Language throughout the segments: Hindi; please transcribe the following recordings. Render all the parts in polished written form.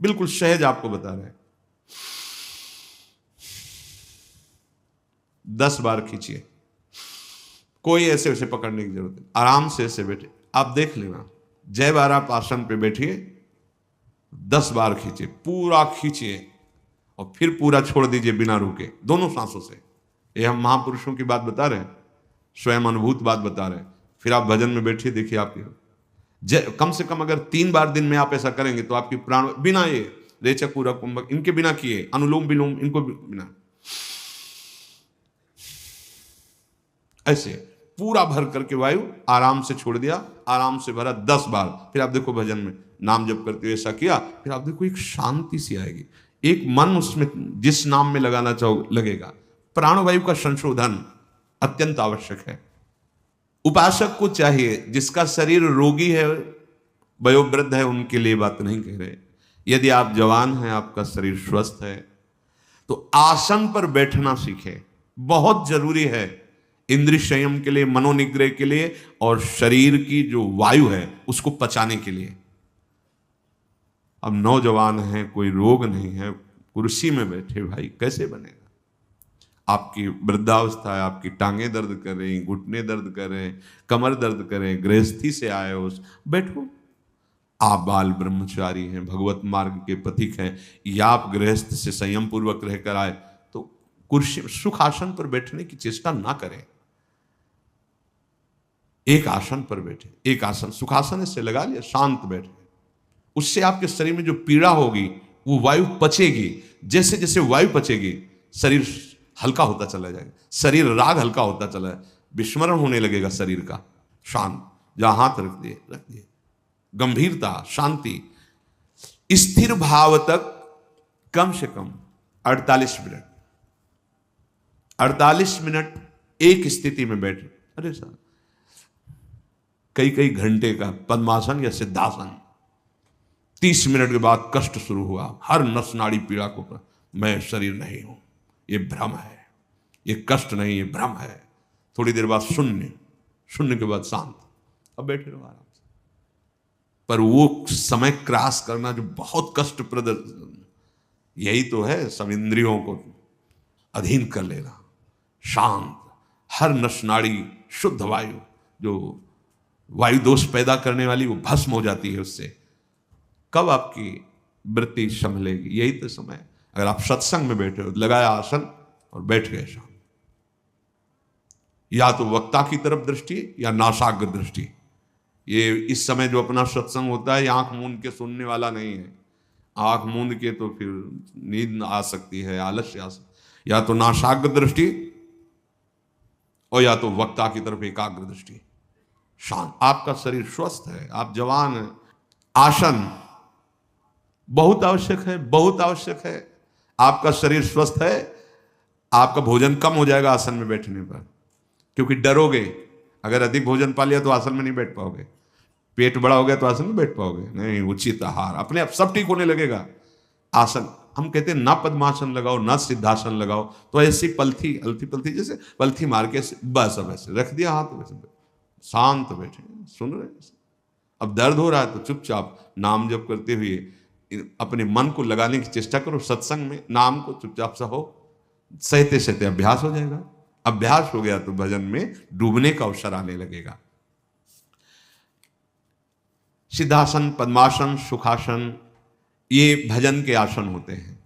बिल्कुल सहज आपको बता रहे हैं। 10 बार खींचिए, कोई ऐसे वैसे पकड़ने की जरूरत नहीं, आराम से ऐसे बैठे। आप देख लेना, जय बार आप आसन पे बैठिए, 10 बार खींचिए, पूरा खींचिए और फिर पूरा छोड़ दीजिए बिना रुके, दोनों सांसों से। ये हम महापुरुषों की बात बता रहे हैं, स्वयं अनुभूत बात बता रहे हैं। फिर आप भजन में बैठिए, देखिए आपकी कम से कम अगर 3 बार दिन में आप ऐसा करेंगे तो आपकी प्राण बिना ये रेचक पूरक कुंभक इनके बिना किए, अनुलोम विलोम इनको बिना, ऐसे पूरा भर करके वायु आराम से छोड़ दिया, आराम से भरा 10 बार। फिर आप देखो भजन में नाम जप करते हुए ऐसा किया, फिर आप देखो एक शांति सी आएगी, एक मन उसमें जिस नाम में लगाना चाहो लगेगा। प्राणवायु का संशोधन अत्यंत आवश्यक है। उपासक को चाहिए, जिसका शरीर रोगी है, वयोवृद्ध है, उनके लिए बात नहीं कह रहे। यदि आप जवान हैं, आपका शरीर स्वस्थ है, तो आसन पर बैठना सीखें, बहुत जरूरी है इंद्रिय संयम के लिए, मनोनिग्रह के लिए, और शरीर की जो वायु है उसको पचाने के लिए। अब नौजवान हैं, कोई रोग नहीं है, कुर्सी में बैठे भाई कैसे बनेगा? आपकी वृद्धावस्था है, आपकी टांगें दर्द कर रही, घुटने दर्द कर रहे हैं, कमर दर्द कर रहे हैं, गृहस्थी से आए हो, बैठो। आप बाल ब्रह्मचारी हैं, भगवत मार्ग के पथिक हैं, या आप गृहस्थ से संयम पूर्वक रहकर आए, तो कुर्सी सुख आसन पर बैठने की चेष्टा ना करें। एक आसन पर बैठे, एक आसन सुखासन इससे लगा लिया, शांत बैठे, उससे आपके शरीर में जो पीड़ा होगी वो वायु पचेगी। जैसे जैसे वायु पचेगी शरीर हल्का होता चला जाएगा, शरीर राग हल्का होता चला जाएगा, विस्मरण होने लगेगा शरीर का। शांत, जहां हाथ रख दिए, गंभीरता, शांति, स्थिर भाव तक कम से कम 48 मिनट, 48 मिनट एक स्थिति में बैठे। अरे सर, कई घंटे का पद्मासन या सिद्धासन, 30 मिनट के बाद कष्ट शुरू हुआ, हर नस नाड़ी पीड़ा को, मैं शरीर नहीं हूं, ये भ्रम है, ये कष्ट नहीं, ये भ्रम है। थोड़ी देर बाद शून्य के बाद शांत, अब बैठे रहो आराम से। पर वो समय क्रॉस करना जो बहुत कष्टप्रद, यही तो है सब इंद्रियों को अधीन कर लेना। शांत, हर नस नाड़ी शुद्ध वायु, जो वायु दोष पैदा करने वाली, वो भस्म हो जाती है उससे। कब आपकी वृत्ति संभलेगी? यही तो समय। अगर आप सत्संग में बैठे हो, लगाया आसन और बैठ गए शांत, या तो वक्ता की तरफ दृष्टि या नासाग्र दृष्टि। ये इस समय जो अपना सत्संग होता है, आंख मूंद के सुनने वाला नहीं है। आंख मूंद के तो फिर नींद आ सकती है, आलस्य आ सकती है। या तो नासाग्र दृष्टि और या तो वक्ता की तरफ एकाग्र दृष्टि। शांत, आपका शरीर स्वस्थ है, आप जवान हैं। आसन बहुत आवश्यक है, बहुत आवश्यक है। आपका शरीर स्वस्थ है, आपका भोजन कम हो जाएगा आसन में बैठने पर, क्योंकि डरोगे। अगर अधिक भोजन पा लिया तो आसन में नहीं बैठ पाओगे, पेट बड़ा हो गया तो आसन में बैठ पाओगे नहीं। उचित आहार, अपने आप सब ठीक होने लगेगा। आसन, हम कहते हैं ना पद्मासन लगाओ ना सिद्धासन लगाओ, तो ऐसी पलथी अलथी पलथी जैसे पलथी मार के बस अब ऐसे रख दिया हाथ, वैसे शांत बैठे सुन रहे। अब दर्द हो रहा है तो चुपचाप नाम जप करते हुए अपने मन को लगाने की चेष्टा करो। सत्संग में नाम को चुपचाप सहो, सहते सहते अभ्यास हो जाएगा। अभ्यास हो गया तो भजन में डूबने का अवसर आने लगेगा। सिद्धासन, पद्मासन, सुखासन, ये भजन के आसन होते हैं।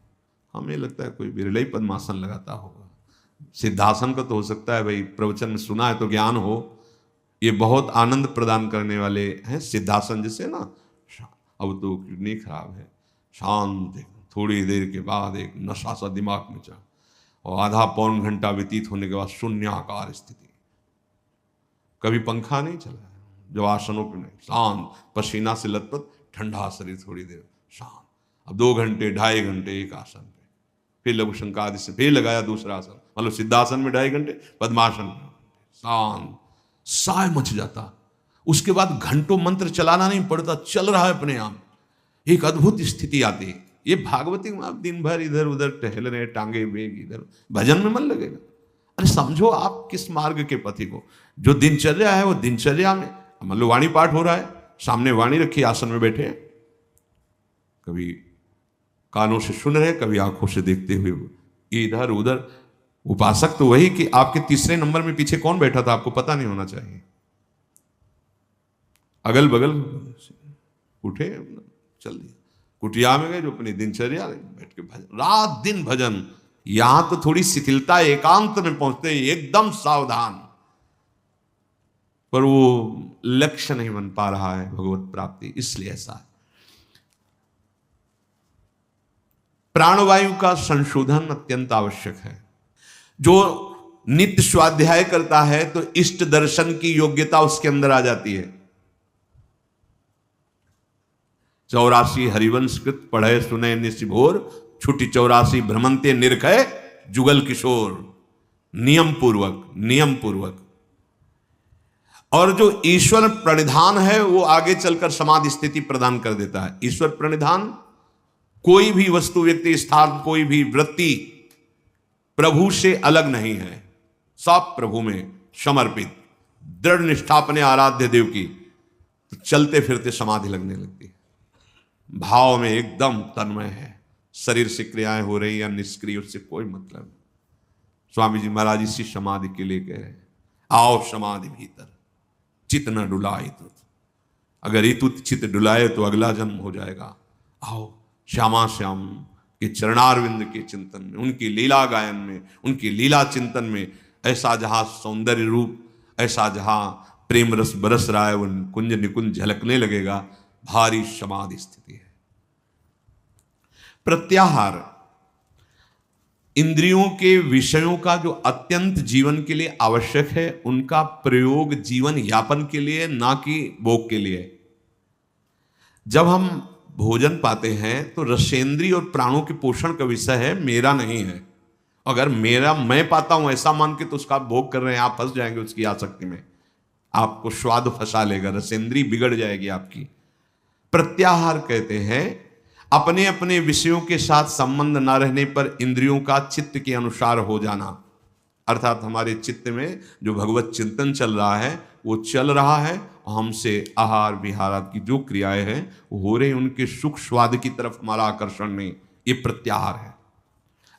हमें लगता है कोई बिरला ही पद्मासन लगाता होगा। सिद्धासन का तो हो सकता है भाई प्रवचन में सुना है तो ज्ञान हो, ये बहुत आनंद प्रदान करने वाले हैं। सिद्धासन जैसे ना, अब तो किडनी खराब है, शांत, थोड़ी देर के बाद एक नशा सा दिमाग में चढ़, और आधा पौन घंटा व्यतीत होने के बाद शून्याकार स्थिति, कभी पंखा नहीं चला है, जब आसनों पे नहीं, शांत, पसीना से लथपथ, ठंडा शरीर, थोड़ी देर शांत। अब 2 घंटे 2.5 घंटे एक आसन पे, फिर लघु शंका आदि से फिर लगाया दूसरा आसन, मतलब सिद्धासन में 2.5 घंटे, पद्मासन में शांत, साय मच जाता। उसके बाद घंटों मंत्र चलाना नहीं पड़ता, चल रहा है अपने आप, एक अद्भुत स्थिति आती है। ये भागवती में आप दिन भर इधर उधर टहल रहे, टांगे बेग इधर, भजन में मन लगेगा। अरे समझो आप किस मार्ग के पथी को, जो दिनचर्या है वो दिनचर्या में, मान लो वाणी पाठ हो रहा है, सामने वाणी रखी, आसन में बैठे, कभी कानों से सुन रहे, कभी आंखों से देखते हुए इधर उधर। उपासक तो वही कि आपके तीसरे नंबर में पीछे कौन बैठा था आपको पता नहीं होना चाहिए। अगल बगल उठे, चल दिया, कुटिया में गए, जो अपनी दिनचर्या बैठ के भजन, रात दिन भजन। यहां तो थोड़ी शिथिलता, एकांत में पहुंचते एकदम सावधान, पर वो लक्ष्य नहीं बन पा रहा है भगवत प्राप्ति, इसलिए ऐसा है। प्राणवायु का संशोधन अत्यंत आवश्यक है। जो नित्य स्वाध्याय करता है तो इष्ट दर्शन की योग्यता उसके अंदर आ जाती है। 84 हरिवंश कृत पढ़े सुने निशिभोर, छुटी 84 भ्रमंते निरखय जुगल किशोर। नियम पूर्वक। और जो ईश्वर प्रणिधान है वो आगे चलकर समाधि स्थिति प्रदान कर देता है। ईश्वर प्रणिधान कोई भी वस्तु, व्यक्ति, स्थान, कोई भी वृत्ति प्रभु से अलग नहीं है, सब प्रभु में समर्पित। दृढ़ निष्ठा अपने आराध्य देव की, तो चलते फिरते समाधि लगने लगती है। भाव में एकदम तन्मय है, शरीर से क्रियाएं हो रही या निष्क्रिय, उससे कोई मतलब नहीं। स्वामी जी महाराज इसी समाधि के लिए कह रहे हैं, आओ समाधि भीतर, चित न डुलाए तो। अगर इतुत चित डुलाए तो अगला जन्म हो जाएगा। आओ श्यामा श्याम के चरणारविंद के चिंतन में, उनकी लीला गायन में, उनकी लीला चिंतन में, ऐसा जहां सौंदर्य रूप, ऐसा जहां प्रेम रस बरस रहा है, वो कुंज निकुंज झलकने लगेगा। भारी समाधि स्थिति है। प्रत्याहार, इंद्रियों के विषयों का जो अत्यंत जीवन के लिए आवश्यक है, उनका प्रयोग जीवन यापन के लिए, ना कि भोग के लिए। जब हम भोजन पाते हैं तो रसेंद्रिय और प्राणों के पोषण का विषय है, मेरा नहीं है। अगर मेरा, मैं पाता हूं ऐसा मान के तो उसका भोग कर रहे हैं, आप फंस जाएंगे उसकी आसक्ति में, आपको स्वाद फंसा लेगा, रसेंद्री बिगड़ जाएगी आपकी। प्रत्याहार कहते हैं अपने अपने विषयों के साथ संबंध न रहने पर इंद्रियों का चित्त के अनुसार हो जाना। अर्थात हमारे चित्त में जो भगवत चिंतन चल रहा है वो चल रहा है, हमसे आहार विहार की जो क्रियाएं हैं वो हो रही, उनके सुख स्वाद की तरफ हमारा आकर्षण नहीं, ये प्रत्याहार है।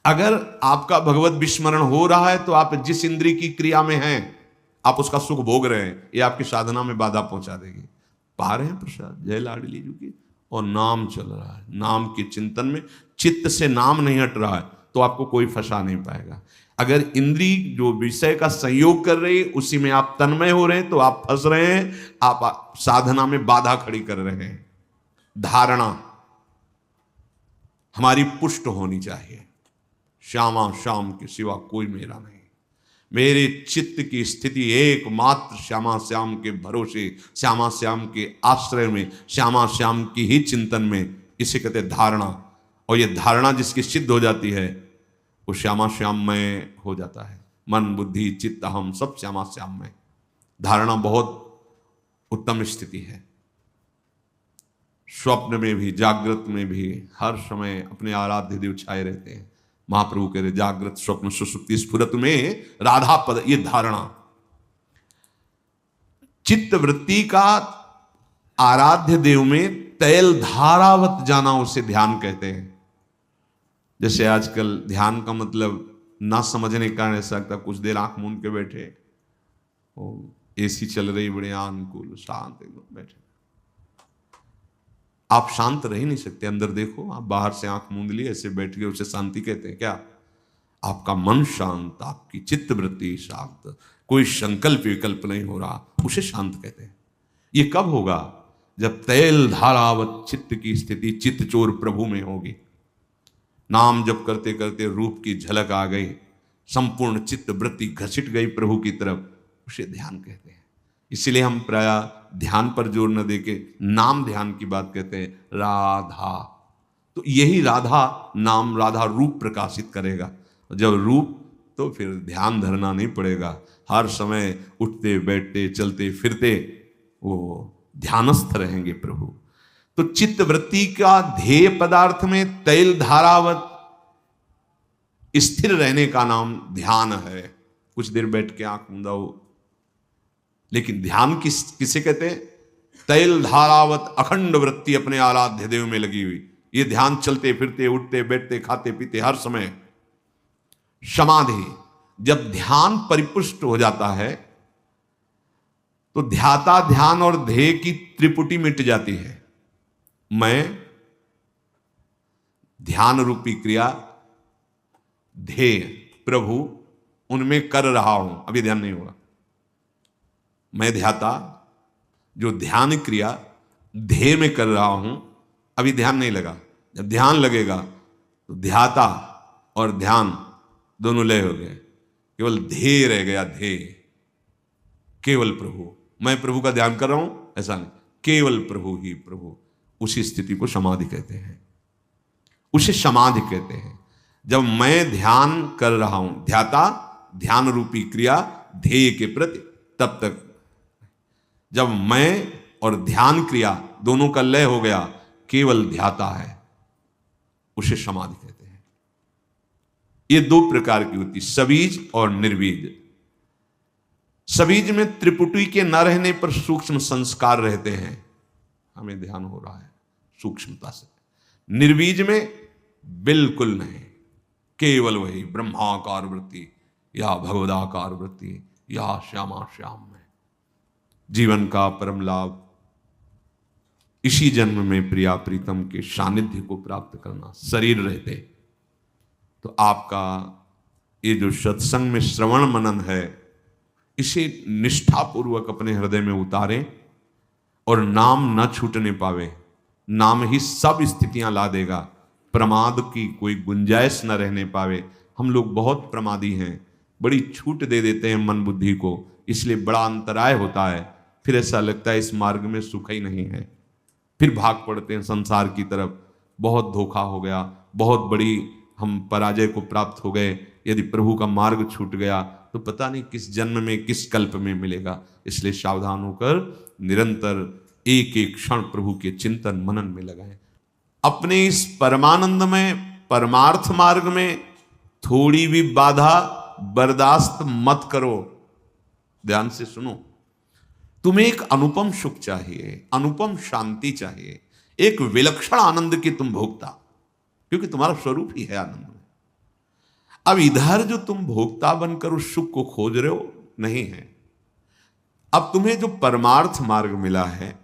अगर आपका भगवत विस्मरण हो रहा है तो आप जिस इंद्रिय की क्रिया में हैं आप उसका सुख भोग रहे हैं, ये आपकी साधना में बाधा पहुंचा देगी। पा रहे हैं प्रसाद जय लाडली जी की, और नाम चल रहा है, नाम के चिंतन में चित्त से नाम नहीं हट रहा है तो आपको कोई फंसा नहीं पाएगा। अगर इंद्री जो विषय का संयोग कर रही है उसी में आप तन्मय हो रहे हैं तो आप फंस रहे हैं, आप साधना में बाधा खड़ी कर रहे हैं। धारणा हमारी पुष्ट होनी चाहिए, श्यामा श्याम के सिवा कोई मेरा नहीं, मेरे चित्त की स्थिति एकमात्र श्यामा श्याम के भरोसे, श्यामा श्याम के आश्रय में, श्यामा श्याम की ही चिंतन में, इसे कहते धारणा। और ये धारणा जिसकी सिद्ध हो जाती है वो श्यामा श्याममय हो जाता है। मन बुद्धि चित्त अहम सब श्यामा श्याममय। धारणा बहुत उत्तम स्थिति है। स्वप्न में भी जागृत में भी हर समय अपने आराध्य देव छाए रहते हैं। महाप्रभु कह रहे जागृत स्वप्न सुषुप्ति स्फुरत में राधा पद, ये धारणा। चित्त वृत्ति का आराध्य देव में तैल धारावत जाना उसे ध्यान कहते हैं। जैसे आजकल ध्यान का मतलब ना समझने के कारण ऐसा लगता, कुछ देर आंख मूंद के बैठे, एसी चल रही बड़े अनुकूल शांत एकदम बैठे, आप शांत रह ही नहीं सकते। अंदर देखो, आप बाहर से आंख मूंद लिए ऐसे बैठ गए, उसे शांति कहते हैं क्या? आपका मन शांत, आपकी चित्त वृत्ति शांत, कोई संकल्प विकल्प नहीं हो रहा, उसे शांत कहते हैं। ये कब होगा? जब तैल धारावत चित्त की स्थिति चित्त चोर प्रभु में होगी। नाम जप करते करते रूप की झलक आ गई, संपूर्ण चित्त वृत्ति घसीट गई प्रभु की तरफ, उसे ध्यान कहते हैं। इसीलिए हम प्राय ध्यान पर जोर न देके नाम ध्यान की बात कहते हैं, राधा। तो यही राधा नाम, राधा रूप प्रकाशित करेगा। जब रूप, तो फिर ध्यान धरना नहीं पड़ेगा। हर समय उठते बैठते चलते फिरते वो ध्यानस्थ रहेंगे प्रभु। तो चित्त वृत्ति का ध्येय पदार्थ में तैल धारावत स्थिर रहने का नाम ध्यान है। कुछ देर बैठ के आंख मूंदाओ, लेकिन ध्यान किसे कहते हैं? तैल धारावत अखंड वृत्ति अपने आराध्य देव में लगी हुई, ये ध्यान चलते फिरते, उठते बैठते, खाते पीते, हर समय। समाधि, जब ध्यान परिपुष्ट हो जाता है तो ध्याता, ध्यान और ध्येय की त्रिपुटी मिट जाती है। मैं, ध्यान रूपी क्रिया, ध्येय प्रभु, उनमें कर रहा हूं, अभी ध्यान नहीं होगा। मैं ध्याता, जो ध्यान क्रिया ध्येय में कर रहा हूं, अभी ध्यान नहीं लगा। जब ध्यान लगेगा तो ध्याता और ध्यान दोनों लय हो गए, केवल ध्येय रह गया। ध्येय केवल प्रभु, मैं प्रभु का ध्यान कर रहा हूं ऐसा नहीं, केवल प्रभु ही प्रभु। उसी स्थिति को समाधि कहते हैं, उसे समाधि कहते हैं। जब मैं ध्यान कर रहा हूं, ध्याता ध्यान रूपी क्रिया ध्येय के प्रति, तब तक जब मैं और ध्यान क्रिया दोनों का लय हो गया, केवल ध्याता है, उसे समाधि कहते हैं। ये दो प्रकार की होती, सबीज और निर्बीज। सबीज में त्रिपुटी के न रहने पर सूक्ष्म संस्कार रहते हैं, हमें ध्यान हो रहा है सूक्ष्मता से। निर्बीज में बिल्कुल नहीं, केवल वही ब्रह्माकार वृत्ति या भगवदाकार वृत्ति या श्यामा श्याम में। जीवन का परम लाभ इसी जन्म में प्रिया प्रीतम के सानिध्य को प्राप्त करना। शरीर रहते तो आपका ये जो सत्संग में श्रवण मनन है, इसे निष्ठापूर्वक अपने हृदय में उतारें और नाम न छूटने पावे। नाम ही सब स्थितियां ला देगा, प्रमाद की कोई गुंजाइश न रहने पावे। हम लोग बहुत प्रमादी हैं, बड़ी छूट दे देते हैं मन बुद्धि को, इसलिए बड़ा अंतराय होता है। फिर ऐसा लगता है इस मार्ग में सुख ही नहीं है, फिर भाग पड़ते हैं संसार की तरफ। बहुत धोखा हो गया, बहुत बड़ी हम पराजय को प्राप्त हो गए। यदि प्रभु का मार्ग छूट गया तो पता नहीं किस जन्म में, किस कल्प में मिलेगा। इसलिए सावधान होकर निरंतर एक एक क्षण प्रभु के चिंतन मनन में लगाएं। अपने इस परमानंद में, परमार्थ मार्ग में थोड़ी भी बाधा बर्दाश्त मत करो। ध्यान से सुनो, तुम्हें एक अनुपम सुख चाहिए, अनुपम शांति चाहिए, एक विलक्षण आनंद की तुम भोक्ता, क्योंकि तुम्हारा स्वरूप ही है आनंद में। अब इधर जो तुम भोक्ता बनकर उस सुख को खोज रहे हो, नहीं है। अब तुम्हें जो परमार्थ मार्ग मिला है,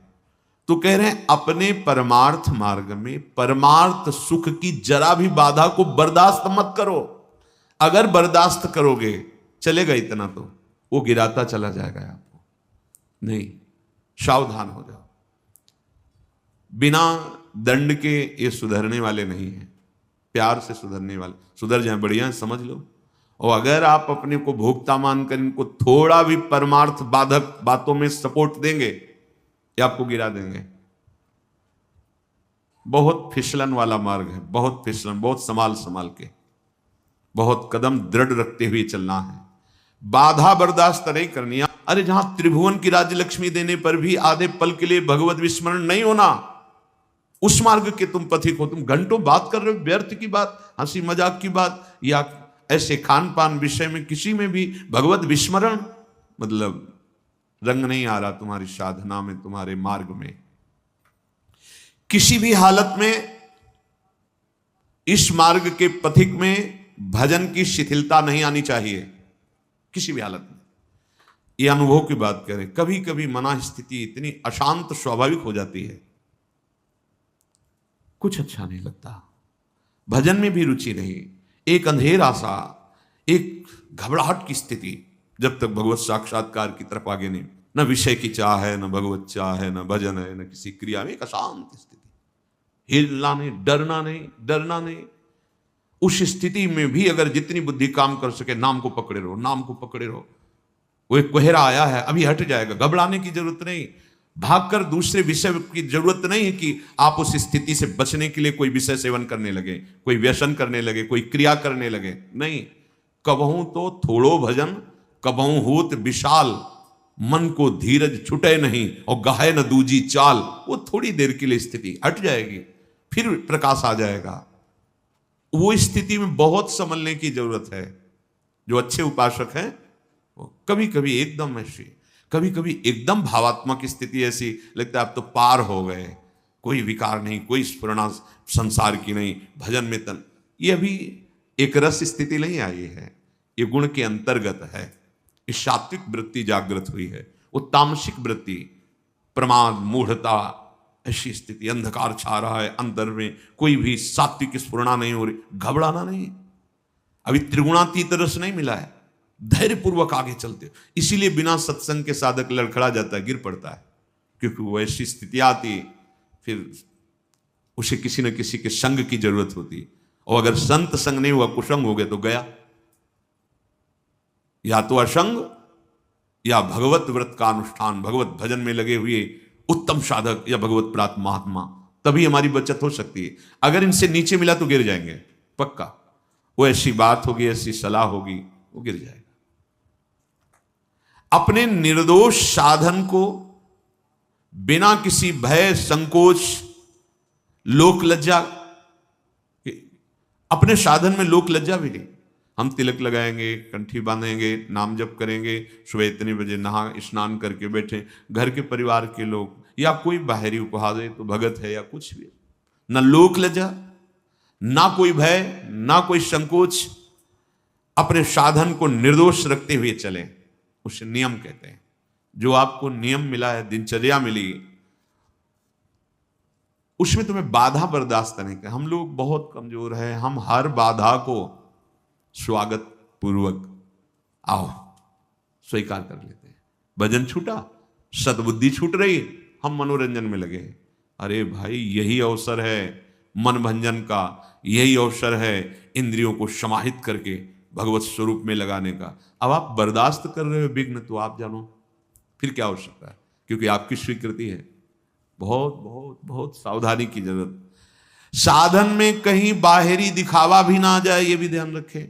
तो कह रहे हैं अपने परमार्थ मार्ग में परमार्थ सुख की जरा भी बाधा को बर्दाश्त मत करो। अगर बर्दाश्त करोगे, चलेगा इतना तो वो गिराता चला जाएगा आपको। नहीं, सावधान हो जाओ। बिना दंड के ये सुधरने वाले नहीं हैं, प्यार से सुधरने वाले। सुधर जाए बढ़िया, समझ लो। और अगर आप अपने को भोक्ता मानकर इनको थोड़ा भी परमार्थ बाधक बातों में सपोर्ट देंगे, ये आपको गिरा देंगे। बहुत फिसलन वाला मार्ग है, बहुत फिसलन, बहुत संभाल संभाल के, बहुत कदम दृढ़ रखते हुए चलना है। बाधा बर्दाश्त नहीं करनी। अरे जहां त्रिभुवन की राज्य लक्ष्मी देने पर भी आधे पल के लिए भगवत विस्मरण नहीं होना, उस मार्ग के तुम पथिक हो। तुम घंटों बात कर रहे हो व्यर्थ की बात, हंसी मजाक की बात, या ऐसे खान पान विषय में किसी में भी भगवत विस्मरण, मतलब रंग नहीं आ रहा तुम्हारी साधना में, तुम्हारे मार्ग में। किसी भी हालत में इस मार्ग के पथिक में भजन की शिथिलता नहीं आनी चाहिए, किसी भी हालत में। यह अनुभव की बात करें, कभी कभी मना स्थिति इतनी अशांत स्वाभाविक हो जाती है, कुछ अच्छा नहीं लगता, भजन में भी रुचि नहीं, एक अंधेरा सा, एक घबराहट की स्थिति, जब तक भगवत साक्षात्कार की तरफ आगे नहीं। न विषय की चाह है, न भगवत चाह है, न भजन है, न किसी क्रिया में, एक अशांत स्थिति। हिलना नहीं, डरना नहीं, डरना नहीं। उस स्थिति में भी अगर जितनी बुद्धि काम कर सके, नाम को पकड़े रहो, नाम को पकड़े रहो। वो एक कोहरा आया है, अभी हट जाएगा, घबराने की जरूरत नहीं। भागकर दूसरे विषय की जरूरत नहीं है कि आप उस स्थिति से बचने के लिए कोई विषय सेवन करने लगे, कोई व्यसन करने लगे, कोई क्रिया करने लगे। नहीं, कबहू तो थोड़ो भजन, कबहू होत विशाल, मन को धीरज छुटे नहीं और गाहे न दूजी चाल। वो थोड़ी देर के लिए स्थिति हट जाएगी, फिर प्रकाश आ जाएगा। वो स्थिति में बहुत संभलने की जरूरत है। जो अच्छे उपासक हैं वो कभी कभी एकदम ऐसी, कभी कभी एकदम भावात्मक स्थिति ऐसी लगता है अब तो पार हो गए, कोई विकार नहीं, कोई स्फुरणा संसार की नहीं, भजन में तन। ये अभी एक रस स्थिति नहीं आई है, ये गुण के अंतर्गत है। ये सात्विक वृत्ति जागृत हुई है। वो तामसिक वृत्ति, प्रमाद, मूढ़ता, ऐसी स्थिति, अंधकार छा रहा है अंतर में, कोई भी सात्विक स्फुरणा नहीं हो रही, घबराना नहीं। अभी त्रिगुणातीत रस नहीं मिला है, धैर्य पूर्वक आगे चलते। इसीलिए बिना सत्संग के साधक लड़खड़ा जाता है, गिर पड़ता है, क्योंकि वो ऐसी स्थिति आती, फिर उसे किसी न किसी के संग की जरूरत होती। और अगर संत संग नहीं हुआ, कुसंग हो गया तो गया। या तो असंग या भगवत व्रत का अनुष्ठान, भगवत भजन में लगे हुए उत्तम साधक या भगवत प्राप्त महात्मा, तभी हमारी बचत हो सकती है। अगर इनसे नीचे मिला तो गिर जाएंगे पक्का। वो ऐसी बात होगी, ऐसी सलाह होगी, वो गिर जाएगा। अपने निर्दोष साधन को बिना किसी भय, संकोच, लोक लज्जा, अपने साधन में लोक लज्जा भी नहीं। हम तिलक लगाएंगे, कंठी बांधेंगे, नाम जप करेंगे, सुबह इतने बजे नहा स्नान करके बैठे, घर के परिवार के लोग या कोई बाहरी उपहार दे तो भगत है या कुछ भी, ना लोक लज्जा, ना कोई भय, ना कोई संकोच, अपने साधन को निर्दोष रखते हुए चले, उसे नियम कहते हैं। जो आपको नियम मिला है, दिनचर्या मिली, उसमें तुम्हें बाधा बर्दाश्त नहीं कर। हम लोग बहुत कमजोर हैं, हम हर बाधा को स्वागत पूर्वक आओ स्वीकार कर लेते हैं। भजन छूटा, सद्बुद्धि छूट रही, हम मनोरंजन में लगे। अरे भाई, यही अवसर है मन भंजन का, यही अवसर है इंद्रियों को समाहित करके भगवत स्वरूप में लगाने का। अब आप बर्दाश्त कर रहे हो विघ्न, तो आप जानो फिर क्या हो सकता है, क्योंकि आपकी स्वीकृति है। बहुत बहुत बहुत सावधानी की जरूरत। साधन में कहीं बाहरी दिखावा भी ना आ जाए, ये भी ध्यान रखें।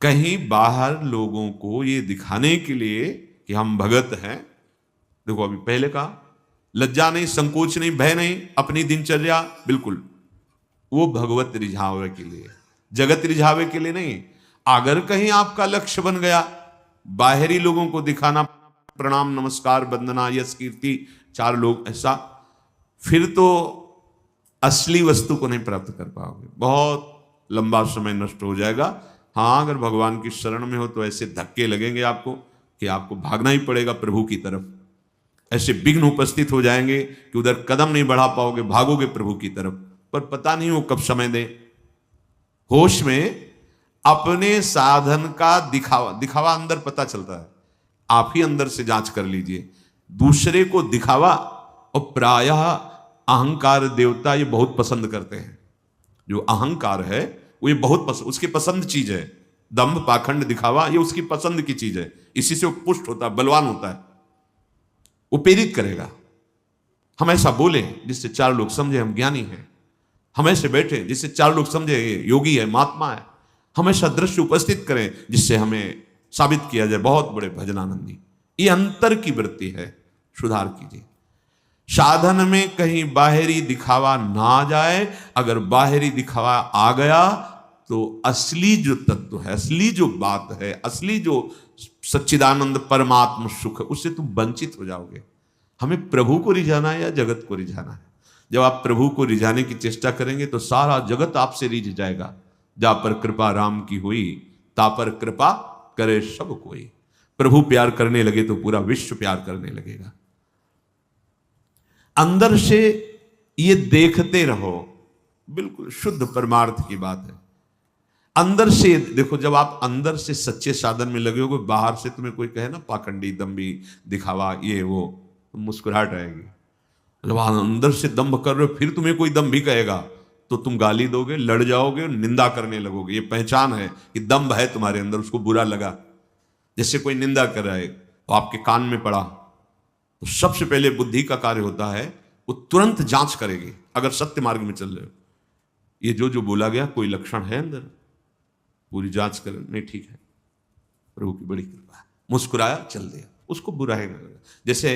कहीं बाहर लोगों को ये दिखाने के लिए कि हम भगत हैं। देखो, अभी पहले कहा, लज्जा नहीं, संकोच नहीं, भय नहीं, अपनी दिनचर्या बिल्कुल, वो भगवत रिझावे के लिए, जगत रिझावे के लिए नहीं। अगर कहीं आपका लक्ष्य बन गया बाहरी लोगों को दिखाना, प्रणाम, नमस्कार, वंदना, यश, कीर्ति, चार लोग, ऐसा, फिर तो असली वस्तु को नहीं प्राप्त कर पाओगे, बहुत लंबा समय नष्ट हो जाएगा। हाँ, अगर भगवान की शरण में हो तो ऐसे धक्के लगेंगे आपको कि आपको भागना ही पड़ेगा प्रभु की तरफ। ऐसे विघ्न उपस्थित हो जाएंगे कि उधर कदम नहीं बढ़ा पाओगे, भागोगे प्रभु की तरफ, पर पता नहीं वो कब समय दे। होश में अपने साधन का दिखावा अंदर पता चलता है, आप ही अंदर से जांच कर लीजिए। दूसरे को दिखावा, और प्रायः अहंकार देवता ये बहुत पसंद करते हैं। जो अहंकार है वो ये बहुत उसकी पसंद चीज है। दंभ, पाखंड, दिखावा, ये उसकी पसंद की चीज है। इसी से वो पुष्ट होता है, बलवान होता है, वो प्रेरित करेगा। हम ऐसा बोले जिससे चार लोग समझे हम ज्ञानी हैं, हम ऐसे बैठे जिससे चार लोग समझे ये योगी है, महात्मा है। हम ऐसा दृश्य उपस्थित करें जिससे हमें साबित किया जाए बहुत बड़े भजनानंदी। ये अंतर की वृत्ति है, सुधार कीजिए। साधन में कहीं बाहरी दिखावा ना आ जाए। अगर बाहरी दिखावा आ गया तो असली जो तत्व है, असली जो बात है, असली जो सच्चिदानंद परमात्म सुख, उससे तुम वंचित हो जाओगे। हमें प्रभु को रिझाना है या जगत को रिझाना है? जब आप प्रभु को रिझाने की चेष्टा करेंगे तो सारा जगत आपसे रिझ जाएगा। जा पर कृपा राम की हुई, ता पर कृपा करे सब कोई। प्रभु प्यार करने लगे तो पूरा विश्व प्यार करने लगेगा। अंदर से ये देखते रहो, बिल्कुल शुद्ध परमार्थ की बात है। अंदर से देखो, जब आप अंदर से सच्चे साधन में लगे हो, बाहर से तुम्हें कोई कहे ना पाखंडी, दम्भी, दिखावा, ये वो, तो मुस्कुराहट आएगी। जब आप अंदर से दम्भ कर रहे हो, फिर तुम्हें कोई दम्भी कहेगा तो तुम गाली दोगे, लड़ जाओगे, निंदा करने लगोगे। ये पहचान है कि दम्भ है तुम्हारे अंदर, उसको बुरा लगा। जैसे कोई निंदा कर रहा है तो आपके कान में पड़ा, तो सबसे पहले बुद्धि का कार्य होता है, वो तुरंत जांच करेगी। अगर सत्य मार्ग में चल रहे हो, ये जो बोला गया कोई लक्षण है अंदर, पूरी जांच कर, नहीं ठीक है, प्रभु की बड़ी कृपा है, मुस्कुराया, चल दिया, उसको बुरा है नहीं लगा। जैसे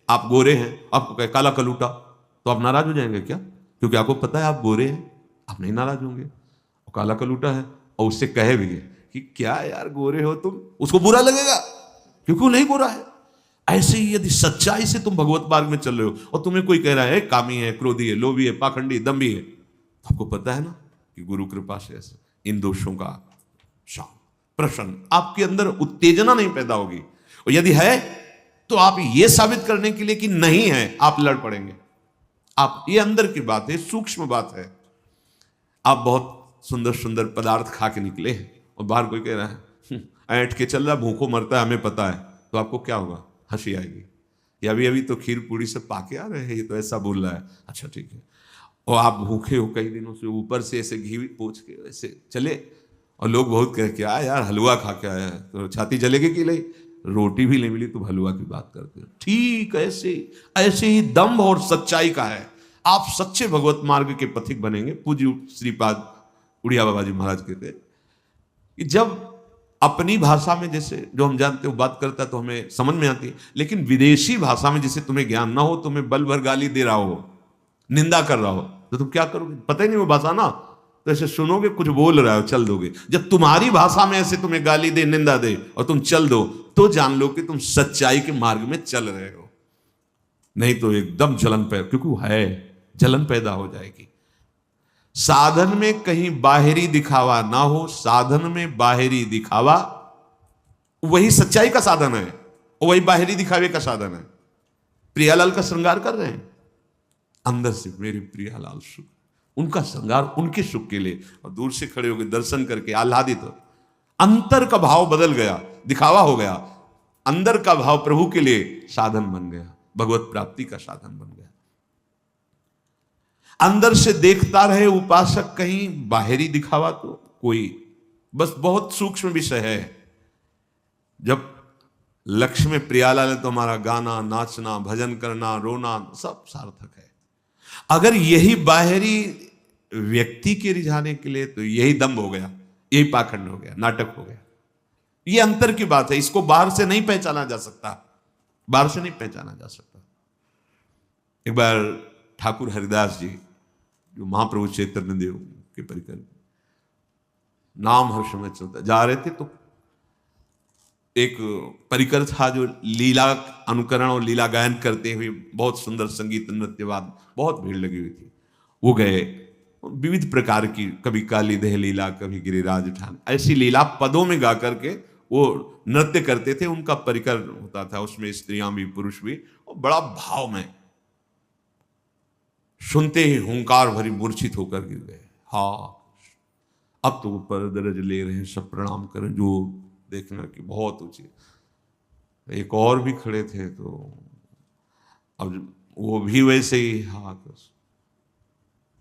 आप गोरे हैं, आपको कहे काला कलूटा, तो आप नाराज हो जाएंगे क्या? क्योंकि आपको पता है आप गोरे हैं, आप नहीं नाराज होंगे। और काला कलूटा है और उससे कहे भी कि क्या यार गोरे हो तुम, उसको बुरा लगेगा क्योंकि वो नहीं गोरा है। ऐसे ही यदि सच्चाई से तुम भगवत मार्ग में चल रहे हो और तुम्हें कोई कह रहा है कामी है, क्रोधी है, लोभी है, पाखंडी, दम्भी है, तो आपको पता है ना कि गुरु कृपा से ऐसे इन दोषों का शांत, प्रसन्न, आपके अंदर उत्तेजना नहीं पैदा होगी। और यदि है तो आप ये साबित करने के लिए कि नहीं है, आप लड़ पड़ेंगे। आप, ये अंदर की बात है, सूक्ष्म बात है। आप बहुत सुंदर सुंदर पदार्थ खा के निकले हैं और बाहर कोई कह रहा है ऐंठ के चल रहा, भूखों मरता है, हमें पता है, तो आपको क्या होगा? हंसी आएगी। या अभी अभी तो खीर पूड़ी से पाके आ रहे हैं, ये तो ऐसा बोल रहा है, अच्छा ठीक है। और आप भूखे हो कई दिनों से, ऊपर से ऐसे घी पोंछ के ऐसे चले, और लोग बहुत कह के आया यार हलवा खा के आया है, तो छाती जलेगी कि नहीं, रोटी भी नहीं मिली तो हलवा की बात करते हो। ठीक ऐसे ही दम्भ और सच्चाई का है। आप सच्चे भगवत मार्ग के पथिक बनेंगे। पूज्य श्रीपाद उड़िया बाबा जी महाराज कहते कि जब अपनी भाषा में जैसे जो हम जानते हो बात करता है तो हमें समझ में आती है, लेकिन विदेशी भाषा में जिसे तुम्हें ज्ञान ना हो, तुम्हें बल भर गाली दे रहा हो, निंदा कर रहा हो, तो तुम क्या करोगे? पता ही नहीं वो भाषा ना, तो ऐसे सुनोगे, कुछ बोल रहा हो, चल दोगे। जब तुम्हारी भाषा में ऐसे तुम्हें गाली दे, निंदा दे और तुम चल दो, तो जान लो कि तुम सच्चाई के मार्ग में चल रहे हो। नहीं तो एकदम जलन पैदा, क्योंकि वो है, जलन पैदा हो जाएगी। साधन में कहीं बाहरी दिखावा ना हो, साधन में बाहरी दिखावा वही सच्चाई का साधन है, वही बाहरी दिखावे का साधन है। प्रियालाल का श्रृंगार कर रहे हैं, अंदर से मेरे प्रियालाल सुख, उनका श्रृंगार उनके सुख के लिए, और दूर से खड़े होकर दर्शन करके आह्लादित हो, अंतर का भाव बदल गया, दिखावा हो गया, अंदर का भाव प्रभु के लिए साधन बन गया, भगवत प्राप्ति का साधन बन गया। अंदर से देखता रहे उपासक, कहीं बाहरी दिखावा तो कोई, बस बहुत सूक्ष्म विषय है। जब लक्ष्य में प्रियालाल है तो हमारा गाना, नाचना, भजन करना, रोना सब सार्थक है। अगर यही बाहरी व्यक्ति के रिझाने के लिए, तो यही दम्भ हो गया, यही पाखंड हो गया, नाटक हो गया। ये अंतर की बात है, इसको बाहर से नहीं पहचाना जा सकता, बाहर से नहीं पहचाना जा सकता। एक बार ठाकुर हरिदास जी, जो महाप्रभु चैतन्य देव के परिकर नाम हर समय चलता, जा रहे थे तो एक परिकर था जो लीला अनुकरण और लीला गायन करते हुए, बहुत सुंदर संगीत नृत्यवाद, बहुत भीड़ लगी हुई थी। वो गए, विविध प्रकार की, कभी काली देह लीला, कभी गिरिराज ठान, ऐसी लीला पदों में गा करके वो नृत्य करते थे। उनका परिकर होता था, उसमें स्त्रियां भी पुरुष भी, और बड़ा भाव में, सुनते ही हुंकार भरी मूर्छित होकर गिर गए। हाँ, अब तो ऊपर दरज ले रहे हैं, सब प्रणाम करें, जो देखना कि बहुत ऊंची। एक और भी खड़े थे, तो अब वो भी वैसे ही, हाँ, तो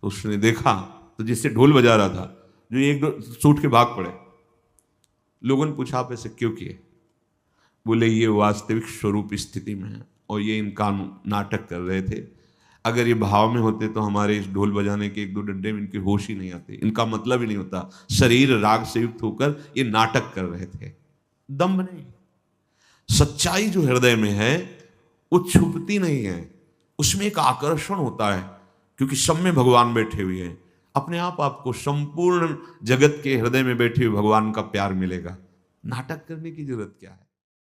उसने देखा तो जिससे ढोल बजा रहा था, जो एक दो सूट के भाग पड़े। लोगों ने पूछा आप ऐसे क्यों किए? बोले ये वास्तविक स्वरूप स्थिति में है और ये इनका नाटक कर रहे थे। अगर ये भाव में होते तो हमारे इस ढोल बजाने के एक दो डंडे में इनके होश ही नहीं आते, इनका मतलब ही नहीं होता। शरीर राग से युक्त होकर ये नाटक कर रहे थे, दम्भ नहीं। सच्चाई जो हृदय में है वो छुपती नहीं है, उसमें एक आकर्षण होता है, क्योंकि सब में भगवान बैठे हुए हैं। अपने आप आपको संपूर्ण जगत के हृदय में बैठे हुए भगवान का प्यार मिलेगा। नाटक करने की जरूरत क्या है?